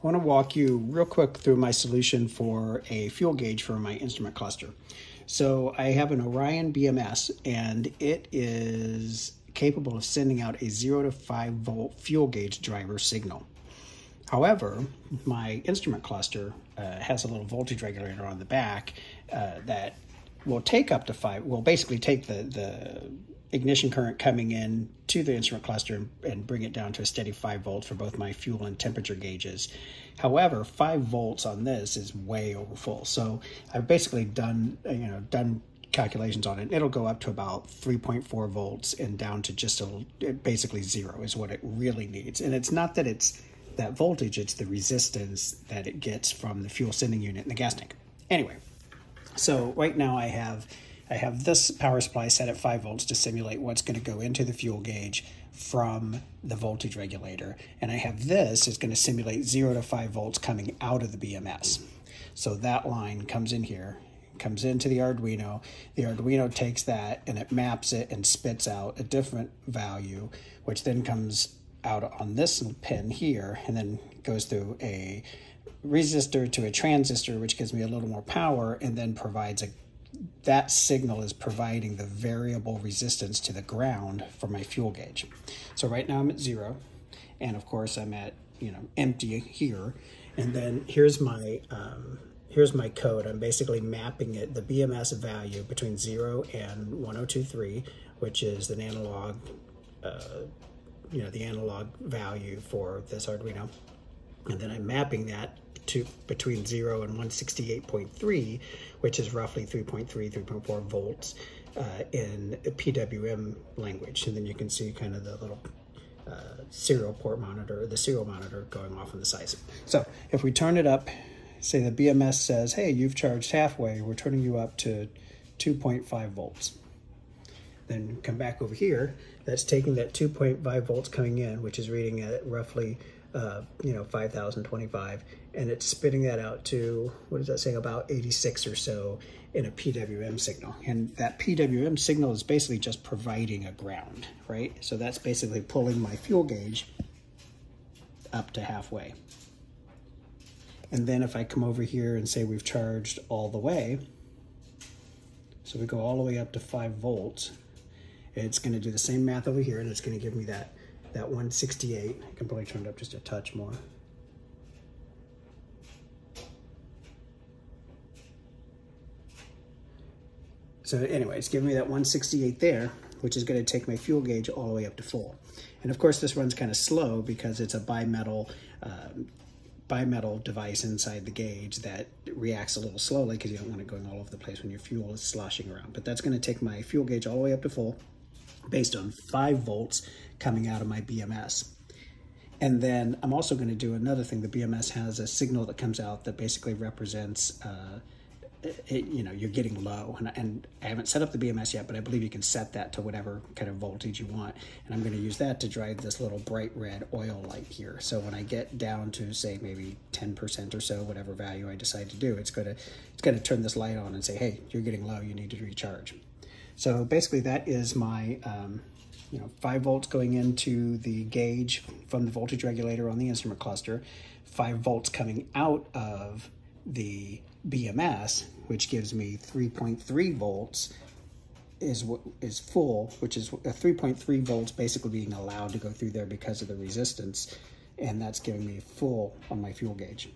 I want to walk you real quick through my solution for a fuel gauge for my instrument cluster. So I have an Orion BMS, and it is capable of sending out a 0 to 5 volt fuel gauge driver signal. However, my instrument cluster has a little voltage regulator on the back that will take up to 5, will basically take the ignition current coming in to the instrument cluster and bring it down to a steady 5 volts for both my fuel and temperature gauges. However, 5 volts on this is way over full. So I've basically done calculations on it. It'll go up to about 3.4 volts and down to just basically 0 is what it really needs. And it's not that it's that voltage, it's the resistance that it gets from the fuel sending unit in the gas tank. Anyway, so right now I have this power supply set at 5 volts to simulate what's going to go into the fuel gauge from the voltage regulator. And I have this is going to simulate 0 to 5 volts coming out of the BMS. So that line comes in here, comes into the Arduino. The Arduino takes that and it maps it and spits out a different value, which then comes out on this pin here and then goes through a resistor to a transistor, which gives me a little more power, and then provides that signal is providing the variable resistance to the ground for my fuel gauge. So right now I'm at 0, and of course I'm at empty here, and then here's my code. I'm basically mapping it, the BMS value between 0 and 1023, which is an analog the analog value for this Arduino, and then I'm mapping that to between 0 and 168.3, which is roughly 3.4 volts in PWM language. And then you can see kind of the little serial port monitor, the serial monitor going off on the sides. So if we turn it up, say the BMS says, hey, you've charged halfway, we're turning you up to 2.5 volts. Then come back over here, that's taking that 2.5 volts coming in, which is reading at roughly 5,025, and it's spitting that out to, what does that say, about 86 or so in a PWM signal. And that PWM signal is basically just providing a ground, right? So that's basically pulling my fuel gauge up to halfway. And then if I come over here and say we've charged all the way, so we go all the way up to 5 volts, it's going to do the same math over here, and it's going to give me that 168. I can probably turn it up just a touch more. So anyway, it's giving me that 168 there, which is going to take my fuel gauge all the way up to full. And of course, this runs kind of slow because it's a bimetal device inside the gauge that reacts a little slowly because you don't want it going all over the place when your fuel is sloshing around. But that's going to take my fuel gauge all the way up to full based on 5 volts coming out of my BMS. And then I'm also going to do another thing. The BMS has a signal that comes out that basically represents, you're getting low. And I haven't set up the BMS yet, but I believe you can set that to whatever kind of voltage you want. And I'm going to use that to drive this little bright red oil light here. So when I get down to, say, maybe 10% or so, whatever value I decide to do, it's going to turn this light on and say, hey, you're getting low, you need to recharge. So basically that is my 5 volts going into the gauge from the voltage regulator on the instrument cluster, 5 volts coming out of the BMS, which gives me 3.3 volts is full, which is 3.3 volts basically being allowed to go through there because of the resistance, and that's giving me full on my fuel gauge.